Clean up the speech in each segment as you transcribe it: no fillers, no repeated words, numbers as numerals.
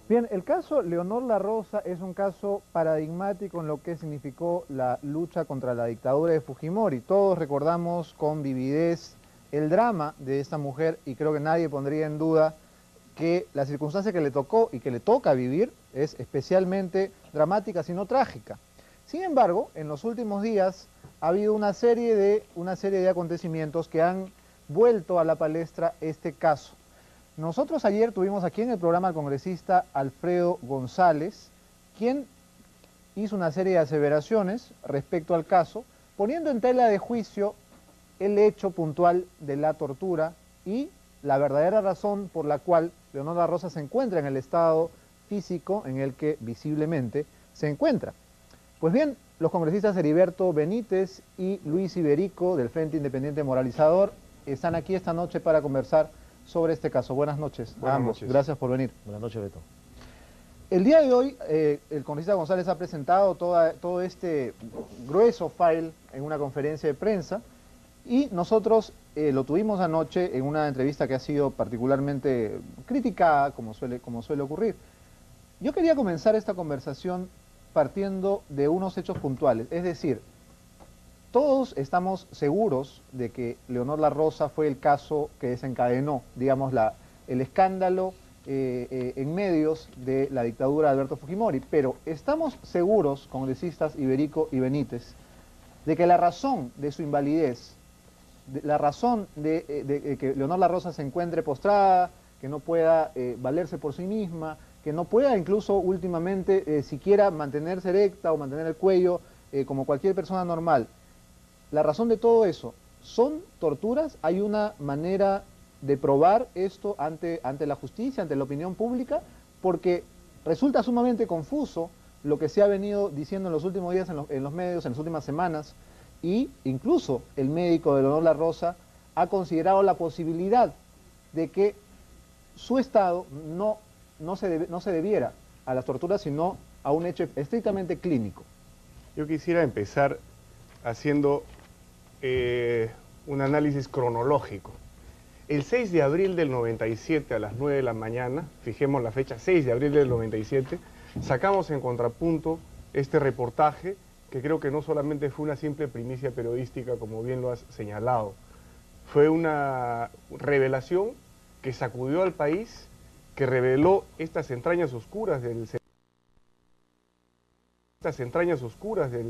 Bien, el caso Leonor La Rosa es un caso paradigmático en lo que significó la lucha contra la dictadura de Fujimori. Todos recordamos con vividez el drama de esta mujer y creo que nadie pondría en duda que la circunstancia que le tocó y que le toca vivir es especialmente dramática, si no trágica. Sin embargo, en los últimos días ha habido una serie de acontecimientos que han vuelto a la palestra este caso. Nosotros ayer tuvimos aquí en el programa al congresista Alfredo González, quien hizo una serie de aseveraciones respecto al caso, poniendo en tela de juicio el hecho puntual de la tortura y la verdadera razón por la cual Leonor La Rosa se encuentra en el estado físico en el que visiblemente se encuentra. Pues bien, los congresistas Heriberto Benítez y Luis Iberico del Frente Independiente Moralizador están aquí esta noche para conversar sobre este caso. Buenas noches a ambos. Gracias por venir. Buenas noches, Beto. El día de hoy, el congresista González ha presentado todo este grueso file en una conferencia de prensa y nosotros lo tuvimos anoche en una entrevista que ha sido particularmente criticada, como suele ocurrir. Yo quería comenzar esta conversación partiendo de unos hechos puntuales, es decir, todos estamos seguros de que Leonor La Rosa fue el caso que desencadenó, digamos, el escándalo en medios de la dictadura de Alberto Fujimori, pero estamos seguros, congresistas Iberico y Benítez, de que la razón de su invalidez, la razón de que Leonor La Rosa se encuentre postrada, que no pueda valerse por sí misma, que no pueda incluso últimamente siquiera mantenerse erecta o mantener el cuello como cualquier persona normal. La razón de todo eso, ¿son torturas? ¿Hay una manera de probar esto ante la justicia, ante la opinión pública? Porque resulta sumamente confuso lo que se ha venido diciendo en los últimos días en los medios, en las últimas semanas, y incluso el médico de Leonor La Rosa ha considerado la posibilidad de que su estado no se debiera a las torturas, sino a un hecho estrictamente clínico. Yo quisiera empezar haciendo un análisis cronológico. El 6 de abril del 97 a las 9 de la mañana, fijemos la fecha, 6 de abril del 97, sacamos en Contrapunto este reportaje que creo que no solamente fue una simple primicia periodística, como bien lo has señalado, fue una revelación que sacudió al país, que reveló estas entrañas oscuras del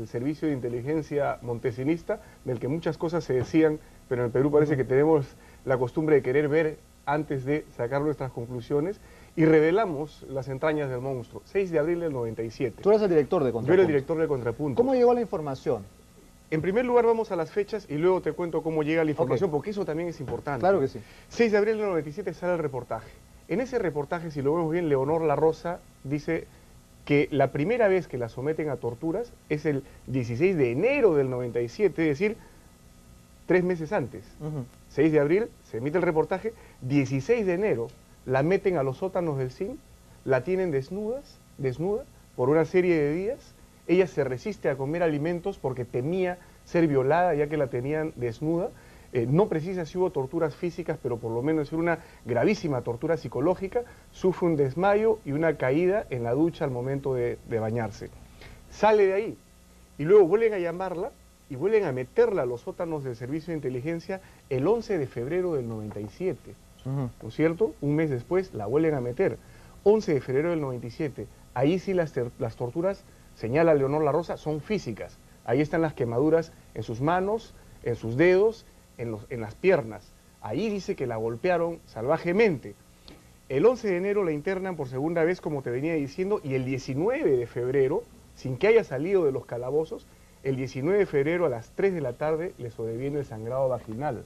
servicio de inteligencia montesinista, del que muchas cosas se decían, pero en el Perú parece que tenemos la costumbre de querer ver antes de sacar nuestras conclusiones, y revelamos las entrañas del monstruo. 6 de abril del 97. Tú eres el director de Contrapunto. Yo era el director de Contrapunto. ¿Cómo llegó la información? En primer lugar vamos a las fechas y luego te cuento cómo llega la información, porque eso también es importante. Claro que sí. 6 de abril del 97 sale el reportaje. En ese reportaje, si lo vemos bien, Leonor La Rosa dice que la primera vez que la someten a torturas es el 16 de enero del 97, es decir, 3 meses antes. 6 de abril se emite el reportaje, 16 de enero la meten a los sótanos del CIN, la tienen desnuda, por una serie de días. Ella se resiste a comer alimentos porque temía ser violada ya que la tenían desnuda. No precisa si hubo torturas físicas, pero por lo menos era una gravísima tortura psicológica. Sufre un desmayo y una caída en la ducha al momento de bañarse. Sale de ahí y luego vuelven a llamarla y vuelven a meterla a los sótanos del servicio de inteligencia el 11 de febrero del 97. ¿No es cierto? Un mes después la vuelven a meter. 11 de febrero del 97. Ahí sí las torturas, señala Leonor La Rosa, son físicas. Ahí están las quemaduras en sus manos, en sus dedos, en las piernas. Ahí dice que la golpearon salvajemente. El 11 de enero la internan por segunda vez, como te venía diciendo, y el 19 de febrero, sin que haya salido de los calabozos, el 19 de febrero a las 3 de la tarde le sobreviene el sangrado vaginal.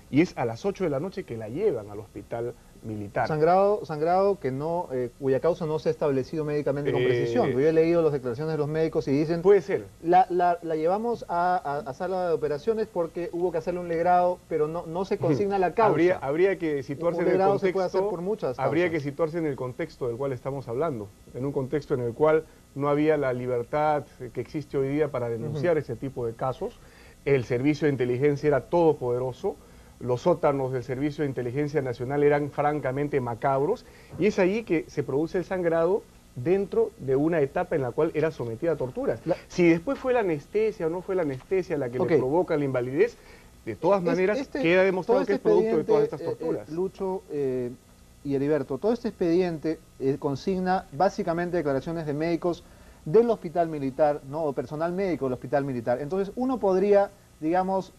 Y es a las 8 de la noche que la llevan al hospital militar. Sangrado que no, cuya causa no se ha establecido médicamente con precisión. Yo he leído las declaraciones de los médicos y dicen... Puede ser. La llevamos a sala de operaciones porque hubo que hacerle un legrado, pero no se consigna la causa. Habría que situarse en el contexto. Se puede hacer por muchas causas. Habría que situarse en el contexto del cual estamos hablando. En un contexto en el cual no había la libertad que existe hoy día para denunciar ese tipo de casos. El servicio de inteligencia era todopoderoso. los sótanos del Servicio de Inteligencia Nacional eran francamente macabros, y es ahí que se produce el sangrado dentro de una etapa en la cual era sometida a torturas. Si después fue la anestesia o no fue la anestesia la que le provoca la invalidez, de todas maneras queda demostrado que es producto de todas estas torturas. Lucho y Heriberto, todo este expediente consigna básicamente declaraciones de médicos del hospital militar, ¿no? O personal médico del hospital militar. Entonces uno podría, digamos,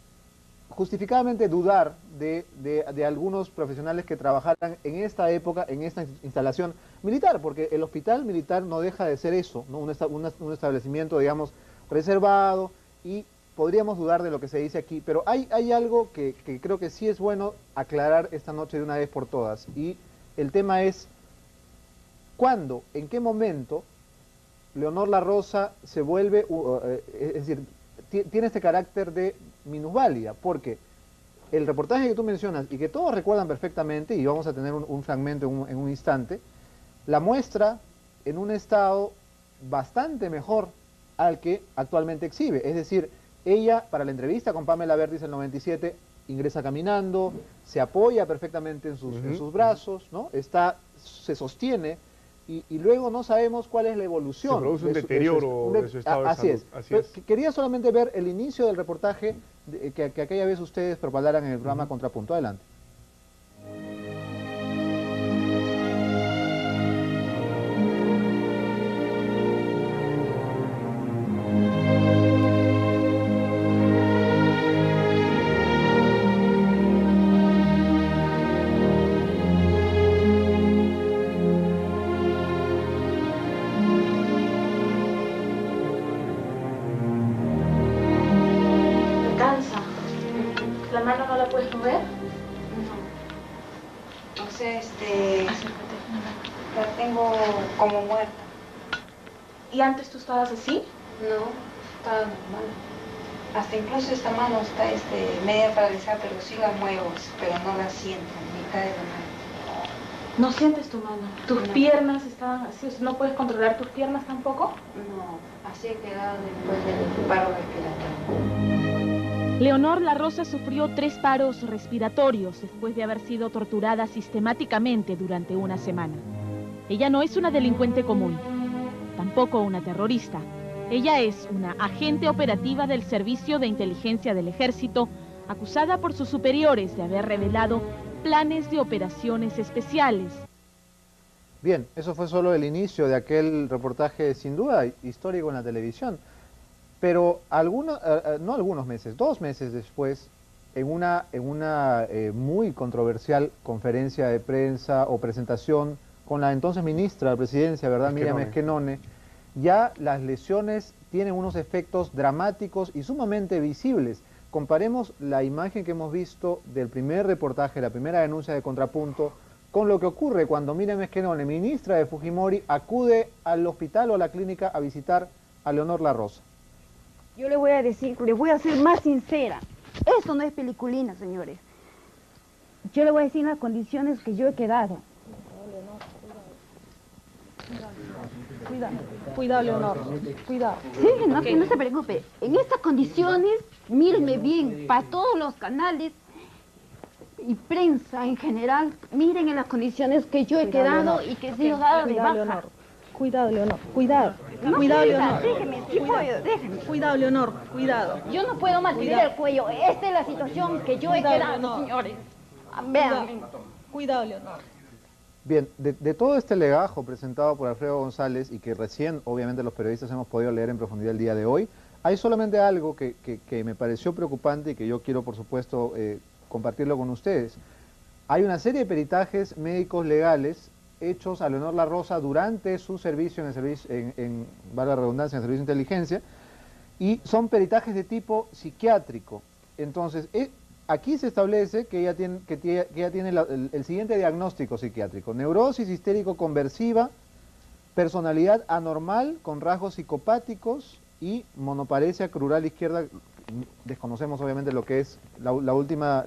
justificadamente dudar de algunos profesionales que trabajaran en esta época, en esta instalación militar, porque el hospital militar no deja de ser eso, ¿no? Un establecimiento, digamos, reservado, y podríamos dudar de lo que se dice aquí, pero hay algo que creo que sí es bueno aclarar esta noche de una vez por todas, y el tema es ¿cuándo, en qué momento Leonor La Rosa se vuelve, es decir, tiene este carácter de minusválida? Porque el reportaje que tú mencionas y que todos recuerdan perfectamente, y vamos a tener un fragmento en un instante, la muestra en un estado bastante mejor al que actualmente exhibe. Es decir, ella, para la entrevista con Pamela Vértiz en el 97, ingresa caminando, se apoya perfectamente en sus brazos, ¿no? Se sostiene, y luego no sabemos cuál es la evolución. Se produce un deterioro de su estado de salud. Así es. Quería solamente ver el inicio del reportaje que aquella vez ustedes propagaran en el programa Contrapunto. Adelante. ¿La mano no la puedes mover? No. O sea, la tengo como muerta. ¿Y antes tú estabas así? No, estaba normal. Hasta incluso esta mano está media paralizada, pero sí la muevo, pero no la siento, mitad de la mano. ¿No sientes tu mano? ¿Tus piernas estaban así? ¿No puedes controlar tus piernas tampoco? No, así he quedado después del paro respiratorio. Leonor La Rosa sufrió 3 paros respiratorios después de haber sido torturada sistemáticamente durante una semana. Ella no es una delincuente común, tampoco una terrorista. Ella es una agente operativa del Servicio de Inteligencia del Ejército, acusada por sus superiores de haber revelado planes de operaciones especiales. Bien, eso fue solo el inicio de aquel reportaje sin duda histórico en la televisión. Pero no algunos meses, 2 meses después, en una muy controversial conferencia de prensa o presentación con la entonces ministra de la Presidencia, ¿verdad? Miriam Esquenone, ya las lesiones tienen unos efectos dramáticos y sumamente visibles. Comparemos la imagen que hemos visto del primer reportaje, la primera denuncia de Contrapunto, con lo que ocurre cuando Miriam Esquenone, ministra de Fujimori, acude al hospital o a la clínica a visitar a Leonor La Rosa. Yo le voy a decir, le voy a ser más sincera. Eso no es peliculina, señores. Yo le voy a decir las condiciones que yo he quedado. Cuidado, Leonor. Cuidado. Sí, no se preocupe. En estas condiciones, mírenme bien, para todos los canales y prensa en general, miren en las condiciones que yo he quedado y que he sido dada de baja. Leonor. Cuidado, Leonor. Cuidado. No, Cuidado, señora, Leonor. déjeme, sí puedo, déjeme. Cuidado, Leonor. Cuidado. Yo no puedo mantener el cuello. Esta es la situación que yo he quedado, Leonor. señores. Vean. Cuidado, Leonor. Bien, de todo este legajo presentado por Alfredo González y que recién, obviamente, los periodistas hemos podido leer en profundidad el día de hoy, hay solamente algo que me pareció preocupante y que yo quiero, por supuesto, compartirlo con ustedes. Hay una serie de peritajes médicos legales hechos a Leonor La Rosa durante su servicio valga la redundancia, en el servicio de inteligencia, y son peritajes de tipo psiquiátrico. Entonces, aquí se establece que ella tiene el siguiente diagnóstico psiquiátrico: neurosis histérico-conversiva, personalidad anormal con rasgos psicopáticos y monoparesia crural izquierda. Desconocemos obviamente lo que es la última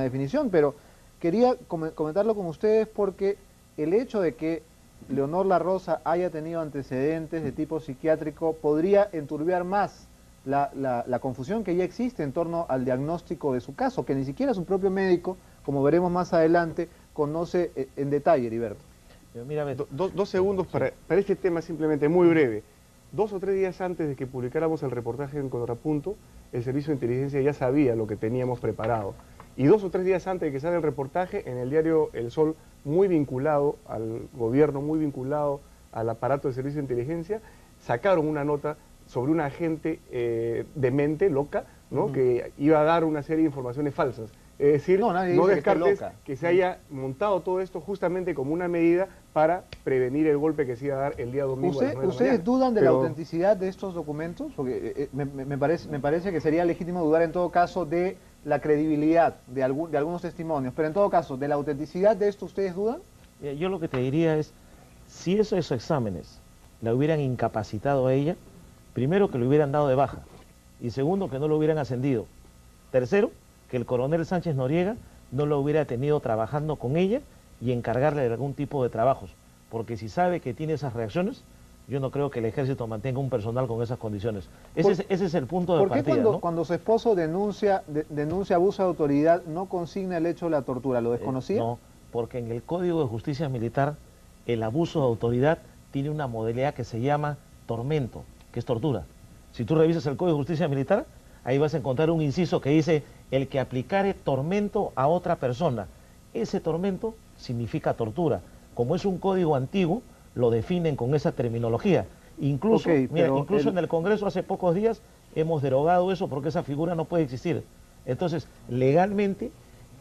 definición, pero quería comentarlo con ustedes porque el hecho de que Leonor La Rosa haya tenido antecedentes de tipo psiquiátrico podría enturbiar más la confusión que ya existe en torno al diagnóstico de su caso, que ni siquiera su propio médico, como veremos más adelante, conoce en detalle, Heriberto. Mira, dos segundos para este tema simplemente muy breve. 2 o 3 días antes de que publicáramos el reportaje en Contrapunto, el Servicio de Inteligencia ya sabía lo que teníamos preparado. Y 2 o 3 días antes de que salga el reportaje, en el diario El Sol, muy vinculado al gobierno, muy vinculado al aparato de Servicio de Inteligencia, sacaron una nota sobre un agente demente, loca, ¿no? Que iba a dar una serie de informaciones falsas. Es decir, no descartes que se haya montado todo esto justamente como una medida para prevenir el golpe que se iba a dar el día domingo. ¿Ustedes dudan de la autenticidad de estos documentos? Porque me parece que sería legítimo dudar en todo caso de la credibilidad de algunos testimonios, pero en todo caso, ¿de la autenticidad de esto ustedes dudan? Yo lo que te diría es, si esos exámenes la hubieran incapacitado a ella, primero que lo hubieran dado de baja, y segundo que no lo hubieran ascendido, tercero que el coronel Sánchez Noriega no lo hubiera tenido trabajando con ella y encargarle de algún tipo de trabajos, porque si sabe que tiene esas reacciones, yo no creo que el ejército mantenga un personal con esas condiciones. Ese es el punto de partida. ¿Por qué cuando su esposo denuncia abuso de autoridad no consigna el hecho de la tortura? ¿Lo desconocía? No, porque en el Código de Justicia Militar el abuso de autoridad tiene una modalidad que se llama tormento, que es tortura. Si tú revisas el Código de Justicia Militar, ahí vas a encontrar un inciso que dice el que aplicare tormento a otra persona. Ese tormento significa tortura. Como es un código antiguo, lo definen con esa terminología. Incluso, incluso en el Congreso hace pocos días hemos derogado eso porque esa figura no puede existir. Entonces, legalmente,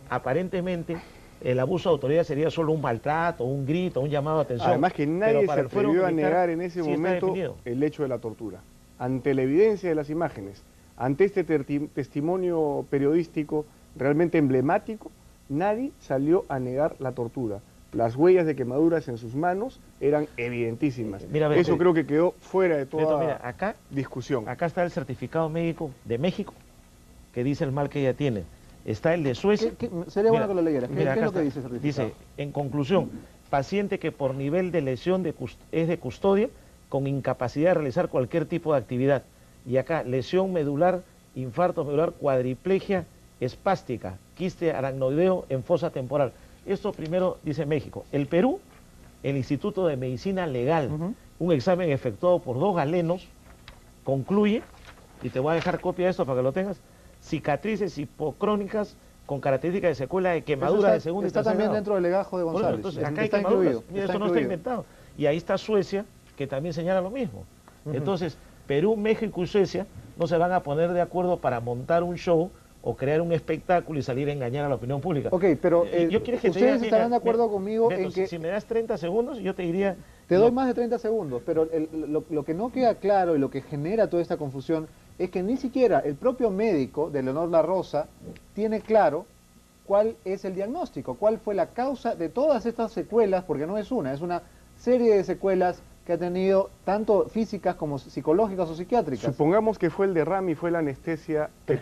aparentemente, el abuso de autoridad sería solo un maltrato, un grito, un llamado a atención. Además que nadie se atrevió a negar en ese momento el hecho de la tortura. Ante la evidencia de las imágenes, ante este testimonio periodístico realmente emblemático, nadie salió a negar la tortura. Las huellas de quemaduras en sus manos eran evidentísimas. Eso creo que quedó fuera de toda discusión. Acá está el certificado médico de México, que dice el mal que ella tiene. Está el de Suecia. Sería bueno que lo leyeras. ¿Qué es lo que dice el certificado? Dice, en conclusión, paciente que por nivel de lesión es de custodia, con incapacidad de realizar cualquier tipo de actividad. Y acá, lesión medular, infarto medular, cuadriplegia espástica, quiste aracnoideo en fosa temporal. Esto primero dice México. El Perú, el Instituto de Medicina Legal, un examen efectuado por 2 galenos, concluye, y te voy a dejar copia de esto para que lo tengas, cicatrices hipocrónicas con características de secuela de quemadura de segunda y tercera grado. Está también dentro del legajo de González. Entonces, acá hay quemaduras. Mira, eso no está inventado. Y ahí está Suecia, que también señala lo mismo. Entonces, Perú, México y Suecia no se van a poner de acuerdo para montar un show o crear un espectáculo y salir a engañar a la opinión pública. Ok, pero ustedes estarán de acuerdo conmigo Beto, en que... Si me das 30 segundos, yo te diría... Te doy más de 30 segundos, pero lo que no queda claro y lo que genera toda esta confusión es que ni siquiera el propio médico de Leonor La Rosa tiene claro cuál es el diagnóstico, cuál fue la causa de todas estas secuelas, porque no es una serie de secuelas que ha tenido tanto físicas como psicológicas o psiquiátricas. Supongamos que fue el derrame y fue la anestesia que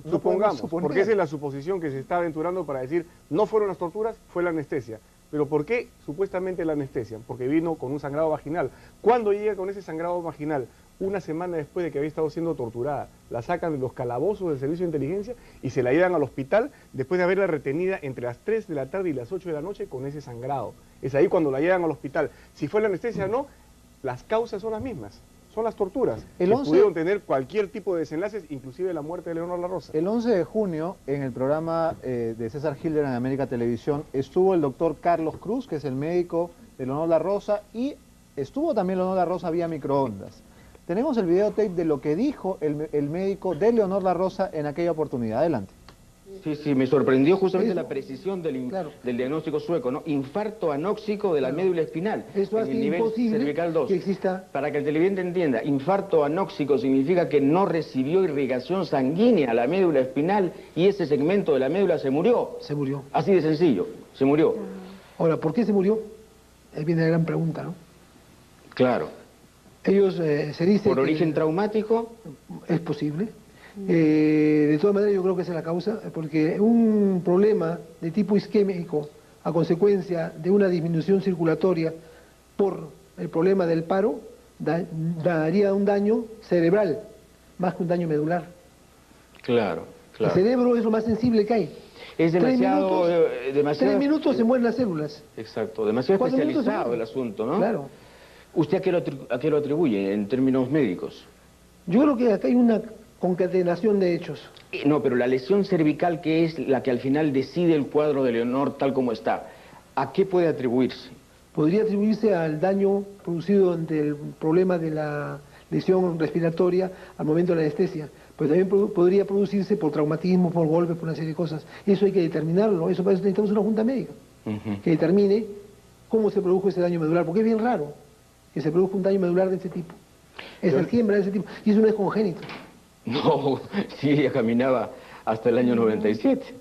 supongamos, porque esa es la suposición que se está aventurando para decir no fueron las torturas, fue la anestesia. Pero ¿por qué supuestamente la anestesia? Porque vino con un sangrado vaginal. ¿Cuándo llega con ese sangrado vaginal? Una semana después de que había estado siendo torturada. La sacan de los calabozos del servicio de inteligencia y se la llevan al hospital después de haberla retenida entre las 3 de la tarde y las 8 de la noche con ese sangrado. Es ahí cuando la llevan al hospital. Si fue la anestesia o no, las causas son las mismas. Son las torturas. Pudieron tener cualquier tipo de desenlaces, inclusive la muerte de Leonor La Rosa. El 11 de junio, en el programa de César Hilder en América Televisión, estuvo el doctor Carlos Cruz, que es el médico de Leonor La Rosa, y estuvo también Leonor La Rosa vía microondas. Tenemos el videotape de lo que dijo el médico de Leonor La Rosa en aquella oportunidad. Adelante. Sí, me sorprendió justamente la precisión del diagnóstico sueco, ¿no? Infarto anóxico de la médula espinal. Eso hace en el nivel cervical 2. Que exista... Para que el televidente entienda, infarto anóxico significa que no recibió irrigación sanguínea a la médula espinal y ese segmento de la médula se murió. Se murió. Así de sencillo, se murió. Ahora, ¿por qué se murió? Ahí viene la gran pregunta, ¿no? Claro. Ellos se dice ¿Por origen traumático? Es posible. De todas maneras yo creo que esa es la causa, porque un problema de tipo isquémico a consecuencia de una disminución circulatoria por el problema del paro daría un daño cerebral más que un daño medular. Claro, claro. El cerebro es lo más sensible que hay. Es demasiado... 3 minutos se mueren las células. Exacto, demasiado 4 minutos especializado el asunto, ¿no? Claro. ¿Usted a qué lo atribuye en términos médicos? Yo creo que acá hay una concatenación de hechos. No, pero la lesión cervical, que es la que al final decide el cuadro de Leonor tal como está, ¿a qué puede atribuirse? Podría atribuirse al daño producido ante el problema de la lesión respiratoria al momento de la anestesia, pero también podría producirse por traumatismo, por golpes, por una serie de cosas. Eso hay que determinarlo, eso para eso necesitamos una junta médica que determine cómo se produjo ese daño medular, porque es bien raro que se produzca un daño medular de ese tipo, esa siembra de ese tipo, y eso no es congénito. No, sí, ella caminaba hasta el año 97.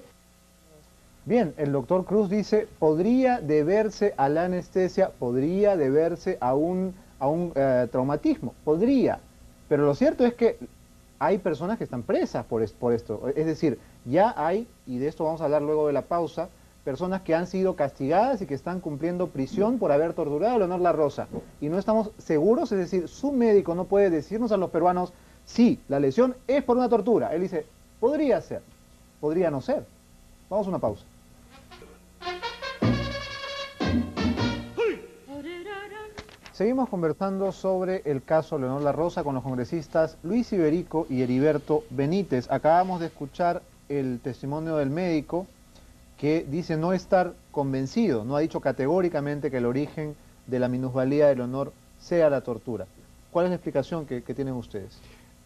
Bien, el doctor Cruz dice, podría deberse a la anestesia, podría deberse a un traumatismo, podría, pero lo cierto es que hay personas que están presas por esto, es decir, ya hay, y de esto vamos a hablar luego de la pausa, personas que han sido castigadas y que están cumpliendo prisión por haber torturado a Leonor La Rosa, y no estamos seguros, es decir, su médico no puede decirnos a los peruanos, sí, la lesión es por una tortura, él dice, podría ser, podría no ser. Vamos a una pausa. Seguimos conversando sobre el caso Leonor La Rosa con los congresistas Luis Iberico y Heriberto Benítez. Acabamos de escuchar el testimonio del médico que dice no estar convencido, no ha dicho categóricamente que el origen de la minusvalía de Leonor sea la tortura. ¿Cuál es la explicación que tienen ustedes?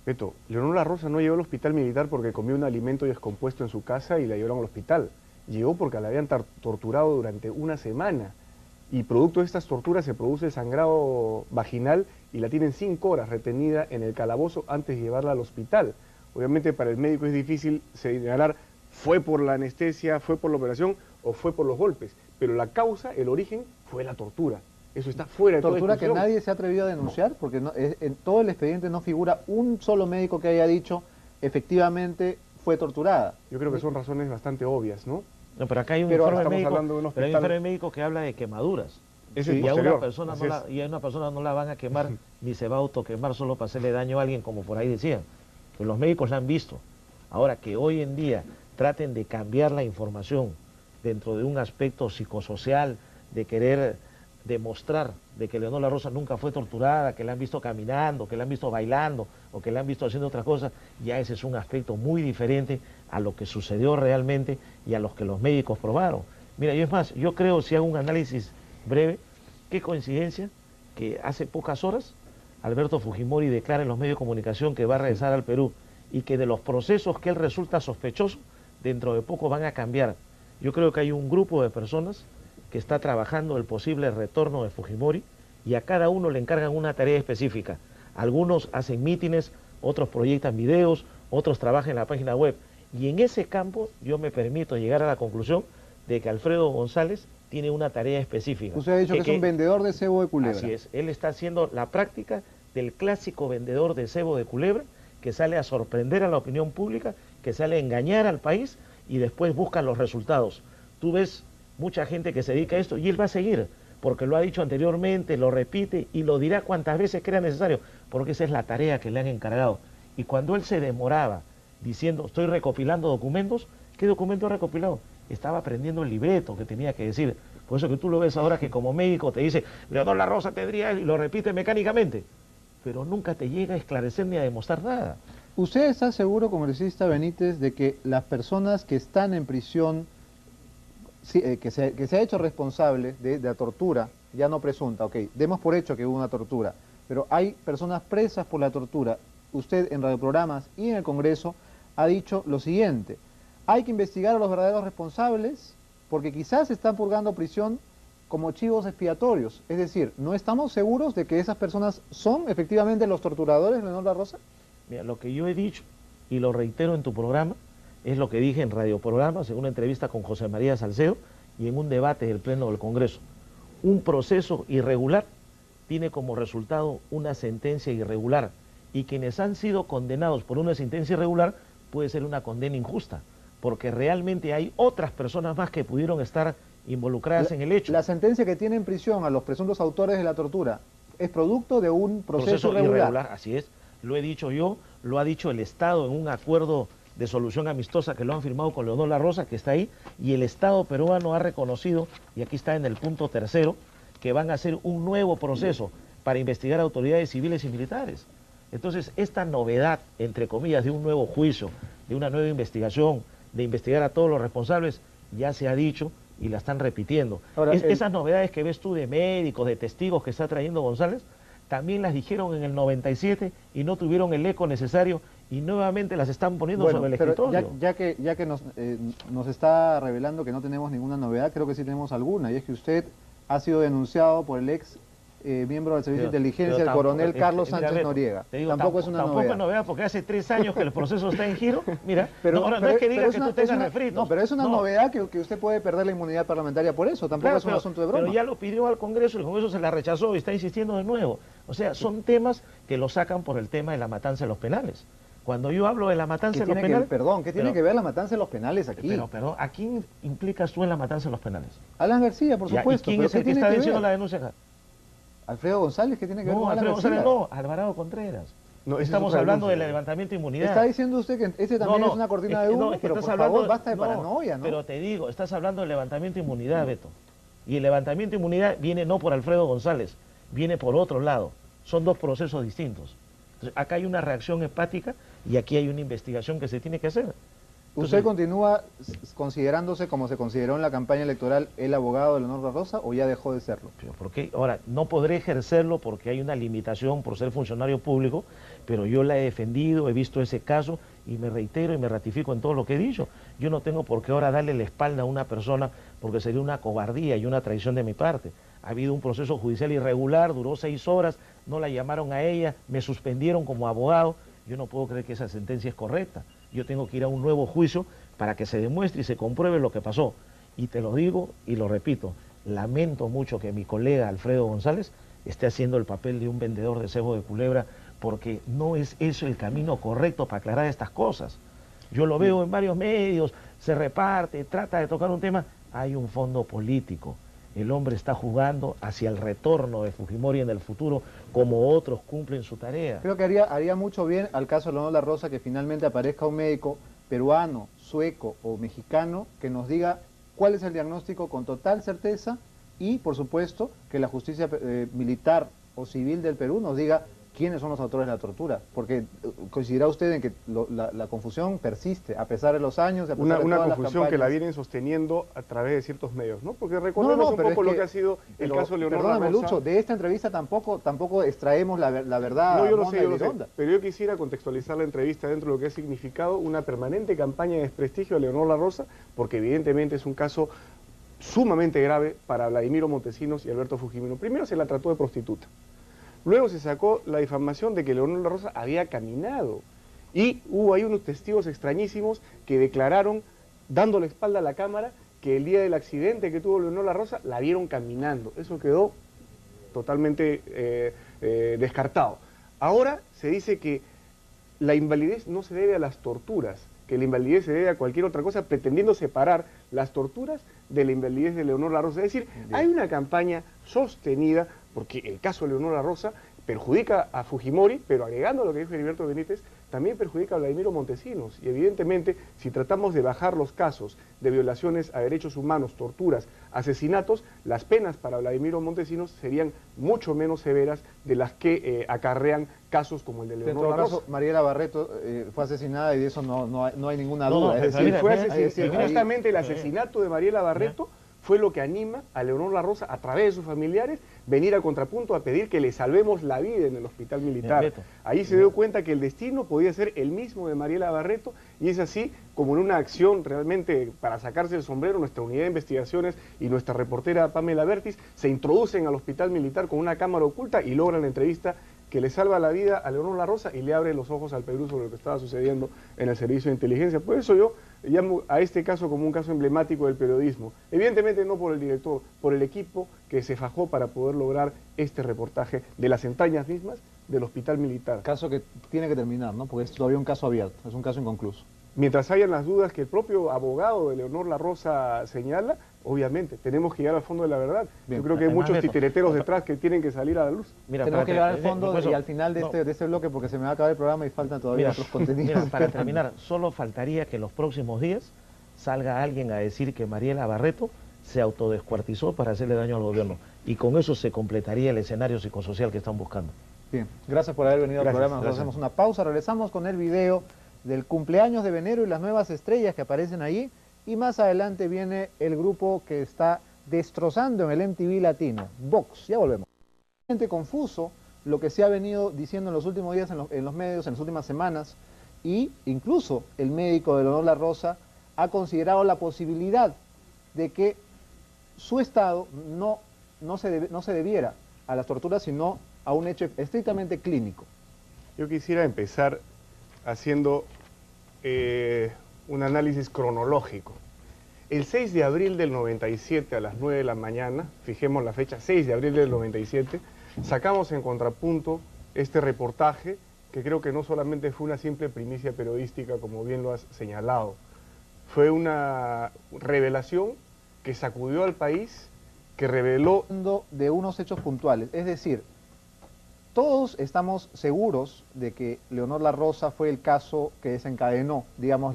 Beto, Leonor La Rosa no llegó al hospital militar porque comió un alimento descompuesto en su casa y la llevaron al hospital. Llegó porque la habían torturado durante una semana. Y producto de estas torturas se produce sangrado vaginal y la tienen 5 horas retenida en el calabozo antes de llevarla al hospital. Obviamente para el médico es difícil señalar fue por la anestesia, fue por la operación o fue por los golpes, pero la causa, el origen, fue la tortura. Eso está fuera de toda tortura que discusión. nadie se ha atrevido a denunciar, porque en todo el expediente no figura un solo médico que haya dicho efectivamente fue torturada. Yo creo que son razones bastante obvias, ¿no? No, pero acá hay un Pero informe estamos médico, hablando de un pero hay un hospital. informe médico que habla de quemaduras. Ese es Y a posterior, una persona así no es. y a una persona no la van a quemar ni se va a autoquemar solo para hacerle daño a alguien, como por ahí decían. Pues los médicos la han visto. Ahora que hoy en día traten de cambiar la información dentro de un aspecto psicosocial, de querer demostrar de que Leonor La Rosa nunca fue torturada, que la han visto caminando, que la han visto bailando o que la han visto haciendo otras cosas, ya ese es un aspecto muy diferente a lo que sucedió realmente y a los que los médicos probaron. Mira, yo es más, yo creo, si hago un análisis breve, qué coincidencia que hace pocas horas Alberto Fujimori declara en los medios de comunicación que va a regresar al Perú y que de los procesos que él resulta sospechoso, dentro de poco van a cambiar. Yo creo que hay un grupo de personas que está trabajando el posible retorno de Fujimori y a cada uno le encargan una tarea específica. Algunos hacen mítines, otros proyectan videos, otros trabajan en la página web. Y en ese campo yo me permito llegar a la conclusión de que Alfredo González tiene una tarea específica. Usted ha dicho que es un vendedor de cebo de culebra. Así es, él está haciendo la práctica del clásico vendedor de cebo de culebra que sale a sorprender a la opinión pública, que sale a engañar al país y después busca los resultados. Tú ves mucha gente que se dedica a esto y él va a seguir, porque lo ha dicho anteriormente, lo repite y lo dirá cuantas veces crea necesario, porque esa es la tarea que le han encargado. Y cuando él se demoraba diciendo, estoy recopilando documentos, ¿qué documento ha recopilado? Estaba aprendiendo el libreto que tenía que decir. Por eso que tú lo ves ahora que como médico te dice, Leonor La Rosa tendría, y lo repite mecánicamente, pero nunca te llega a esclarecer ni a demostrar nada. ¿Usted está seguro, congresista Benítez, de que las personas que están en prisión, que se ha hecho responsable de la tortura, ya no presunta, ok, demos por hecho que hubo una tortura, pero hay personas presas por la tortura? Usted en radioprogramas y en el Congreso ha dicho lo siguiente: hay que investigar a los verdaderos responsables porque quizás están purgando prisión como chivos expiatorios. Es decir, ¿no estamos seguros de que esas personas son efectivamente los torturadores de Leonor La Rosa? Mira, lo que yo he dicho, y lo reitero en tu programa, es lo que dije en radioprogramas, en una entrevista con José María Salcedo y en un debate del Pleno del Congreso. Un proceso irregular tiene como resultado una sentencia irregular y quienes han sido condenados por una sentencia irregular puede ser una condena injusta, porque realmente hay otras personas más que pudieron estar involucradas en el hecho. La sentencia que tiene en prisión a los presuntos autores de la tortura es producto de un proceso irregular. Así es, lo he dicho yo, lo ha dicho el Estado en un acuerdo de solución amistosa que lo han firmado con Leonor La Rosa, que está ahí, y el Estado peruano ha reconocido, y aquí está en el punto 3, que van a hacer un nuevo proceso para investigar a autoridades civiles y militares. Entonces, esta novedad, entre comillas, de un nuevo juicio, de una nueva investigación, de investigar a todos los responsables, ya se ha dicho y la están repitiendo. Ahora, esas novedades que ves tú de médicos, de testigos que está trayendo González, también las dijeron en el 97 y no tuvieron el eco necesario y nuevamente las están poniendo sobre el escritorio. Ya que nos está revelando que no tenemos ninguna novedad, creo que sí tenemos alguna, y es que usted ha sido denunciado por el ex miembro del Servicio de Inteligencia, el coronel Carlos Sánchez Noriega. Tampoco es una novedad. Tampoco es novedad porque hace 3 años que el proceso está en giro. Mira, no es que diga que tú tengas refritos. No, pero es una novedad que usted puede perder la inmunidad parlamentaria por eso. Tampoco es un asunto de broma. Pero ya lo pidió al Congreso, el Congreso se la rechazó y está insistiendo de nuevo. O sea, son temas que lo sacan por el tema de la matanza de los penales. Cuando yo hablo de la matanza de los penales... ¿Qué tiene que ver la matanza de los penales aquí? Pero ¿a quién implicas tú en la matanza de los penales? Alan García, por supuesto. ¿Y quién es el que está diciendo la denuncia acá? Alfredo González, ¿qué tiene que ver con Alfredo González? No, Alvarado Contreras. No, estamos hablando del levantamiento de inmunidad. Está diciendo usted que ese también es una cortina de humo, pero por favor, basta de paranoia, ¿no? Pero te digo, estás hablando del levantamiento de inmunidad, Beto. Y el levantamiento de inmunidad viene no por Alfredo González, viene por otro lado. Son 2 procesos distintos. Entonces, acá hay una reacción hepática y aquí hay una investigación que se tiene que hacer. Entonces, ¿usted continúa considerándose como se consideró en la campaña electoral el abogado de Leonor La Rosa o ya dejó de serlo? ¿Por qué? Ahora, no podré ejercerlo porque hay una limitación por ser funcionario público, pero yo la he defendido, he visto ese caso y me reitero y me ratifico en todo lo que he dicho. Yo no tengo por qué ahora darle la espalda a una persona porque sería una cobardía y una traición de mi parte. Ha habido un proceso judicial irregular, duró 6 horas, no la llamaron a ella, me suspendieron como abogado. Yo no puedo creer que esa sentencia es correcta. Yo tengo que ir a un nuevo juicio para que se demuestre y se compruebe lo que pasó. Y te lo digo y lo repito, lamento mucho que mi colega Alfredo González esté haciendo el papel de un vendedor de cebo de culebra, porque no es eso el camino correcto para aclarar estas cosas. Yo lo veo en varios medios, se reparte, trata de tocar un tema, hay un fondo político. El hombre está jugando hacia el retorno de Fujimori en el futuro, como otros cumplen su tarea. Creo que haría mucho bien al caso de Leonor La Rosa que finalmente aparezca un médico peruano, sueco o mexicano que nos diga cuál es el diagnóstico con total certeza y, por supuesto, que la justicia militar o civil del Perú nos diga quiénes son los autores de la tortura, porque coincidirá usted en que la confusión persiste, a pesar de los años, a pesar de todas una las confusión campañas. que la vienen sosteniendo a través de ciertos medios, ¿no? Porque recordemos un poco lo que ha sido el caso de Leonor La Rosa. Lucho, de esta entrevista tampoco extraemos la verdad. No, yo lo sé, pero yo quisiera contextualizar la entrevista dentro de lo que ha significado una permanente campaña de desprestigio a Leonor La Rosa, porque evidentemente es un caso sumamente grave para Vladimiro Montesinos y Alberto Fujimori. Primero se la trató de prostituta. Luego se sacó la difamación de que Leonor La Rosa había caminado. Y hubo ahí unos testigos extrañísimos que declararon, dando la espalda a la cámara, que el día del accidente que tuvo Leonor La Rosa la vieron caminando. Eso quedó totalmente descartado. Ahora se dice que la invalidez no se debe a las torturas, que la invalidez se debe a cualquier otra cosa, pretendiendo separar las torturas de la invalidez de Leonor La Rosa. Es decir, hay una campaña sostenida, porque el caso de Leonor La Rosa perjudica a Fujimori, pero agregando lo que dijo Heriberto Benítez, también perjudica a Vladimiro Montesinos. Y evidentemente, si tratamos de bajar los casos de violaciones a derechos humanos, torturas, asesinatos, las penas para Vladimiro Montesinos serían mucho menos severas de las que acarrean casos como el de Leonor La Rosa. Mariela Barreto fue asesinada y de eso no hay ninguna duda. Es decir, justamente el asesinato de Mariela Barreto fue lo que anima a Leonor La Rosa, a través de sus familiares, venir a Contrapunto a pedir que le salvemos la vida en el hospital militar. Ahí se dio cuenta que el destino podía ser el mismo de Mariela Barreto, y es así como en una acción realmente para sacarse el sombrero, nuestra unidad de investigaciones y nuestra reportera Pamela Bertis se introducen al hospital militar con una cámara oculta y logran la entrevista que le salva la vida a Leonor La Rosa y le abre los ojos al Perú sobre lo que estaba sucediendo en el servicio de inteligencia. Por eso yo llamo a este caso como un caso emblemático del periodismo. Evidentemente no por el director, por el equipo que se fajó para poder lograr este reportaje de las entrañas mismas del hospital militar. Caso que tiene que terminar, ¿no? Porque es todavía un caso abierto, es un caso inconcluso. mientras hayan las dudas que el propio abogado de Leonor La Rosa señala, obviamente, tenemos que llegar al fondo de la verdad. Bien. Yo creo que hay muchos titereteros detrás que tienen que salir a la luz. Mira, Tenemos que llegar al fondo por eso, y al final de este bloque, porque se me va a acabar el programa y faltan todavía otros contenidos. Mira, para terminar, solo faltaría que en los próximos días salga alguien a decir que Mariela Barreto se autodescuartizó para hacerle daño al gobierno. Y con eso se completaría el escenario psicosocial que están buscando. Bien, gracias por haber venido al programa. Nosotros hacemos una pausa, regresamos con el video del cumpleaños de Venero y las nuevas estrellas que aparecen ahí. Y más adelante viene el grupo que está destrozando en el MTV Latino, Vox. Ya volvemos. Es confuso lo que se ha venido diciendo en los últimos días en los medios, en las últimas semanas, y incluso el médico de Leonor La Rosa ha considerado la posibilidad de que su estado no se debiera a las torturas, sino a un hecho estrictamente clínico. Yo quisiera empezar haciendo un análisis cronológico. El 6 de abril del 97 a las 9 de la mañana, fijemos la fecha, 6 de abril del 97, sacamos en Contrapunto este reportaje que creo que no solamente fue una simple primicia periodística, como bien lo has señalado, fue una revelación que sacudió al país, que reveló... de unos hechos puntuales, es decir, todos estamos seguros de que Leonor La Rosa fue el caso que desencadenó, digamos,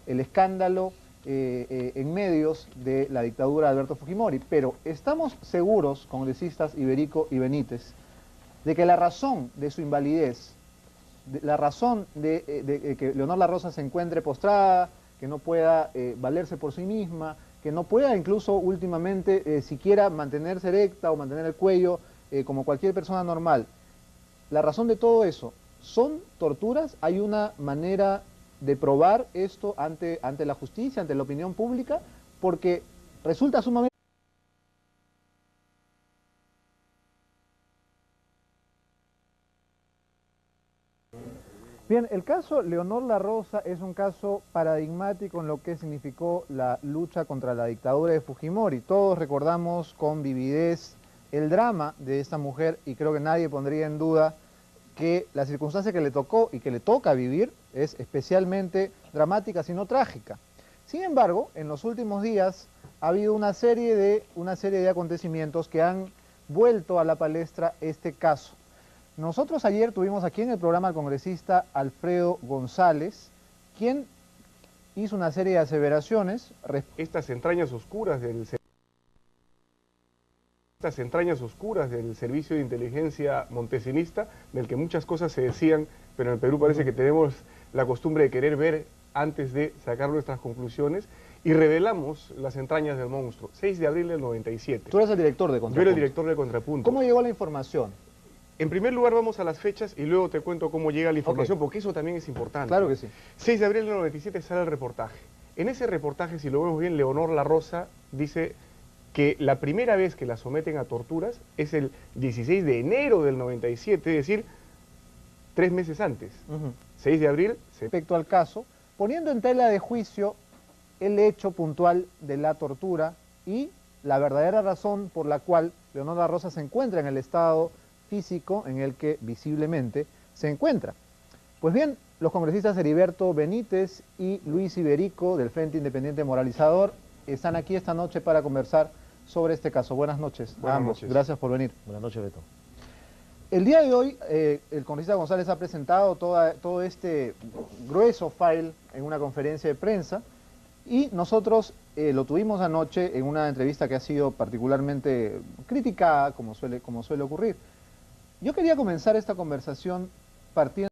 el escándalo en medios de la dictadura de Alberto Fujimori, pero estamos seguros, congresistas Iberico y Benítez, de que la razón de su invalidez, la razón de que Leonor La Rosa se encuentre postrada, que no pueda valerse por sí misma, que no pueda incluso últimamente siquiera mantenerse erecta o mantener el cuello como cualquier persona normal. La razón de todo eso, ¿son torturas? ¿Hay una manera de probar esto ante la justicia, ante la opinión pública? Porque resulta sumamente... Bien, el caso Leonor La Rosa es un caso paradigmático en lo que significó la lucha contra la dictadura de Fujimori. Todos recordamos con vividez el drama de esta mujer y creo que nadie pondría en duda que la circunstancia que le tocó y que le toca vivir es especialmente dramática, si no trágica. Sin embargo, en los últimos días ha habido una serie de acontecimientos que han vuelto a la palestra este caso. Nosotros ayer tuvimos aquí en el programa al congresista Alfredo González, quien hizo una serie de aseveraciones. Estas entrañas oscuras del servicio de inteligencia montesinista, del que muchas cosas se decían, pero en el Perú parece que tenemos la costumbre de querer ver antes de sacar nuestras conclusiones, y revelamos las entrañas del monstruo. 6 de abril del 97. Tú eres el director de Contrapunto. Yo era el director de Contrapunto. ¿Cómo llegó la información? En primer lugar vamos a las fechas y luego te cuento cómo llega la información, porque eso también es importante. Claro que sí. 6 de abril del 97 sale el reportaje. En ese reportaje, si lo vemos bien, Leonor La Rosa dice que la primera vez que la someten a torturas es el 16 de enero del 97, es decir, 3 meses antes. 6 de abril... Respecto al caso, poniendo en tela de juicio el hecho puntual de la tortura y la verdadera razón por la cual Leonor La Rosa se encuentra en el estado físico en el que visiblemente se encuentra. Pues bien, los congresistas Heriberto Benítez y Luis Iberico del Frente Independiente Moralizador están aquí esta noche para conversar sobre este caso. Buenas noches a ambos. Gracias por venir. Buenas noches, Beto. El día de hoy, el congresista González ha presentado todo este grueso file en una conferencia de prensa y nosotros lo tuvimos anoche en una entrevista que ha sido particularmente criticada, como suele ocurrir. Yo quería comenzar esta conversación partiendo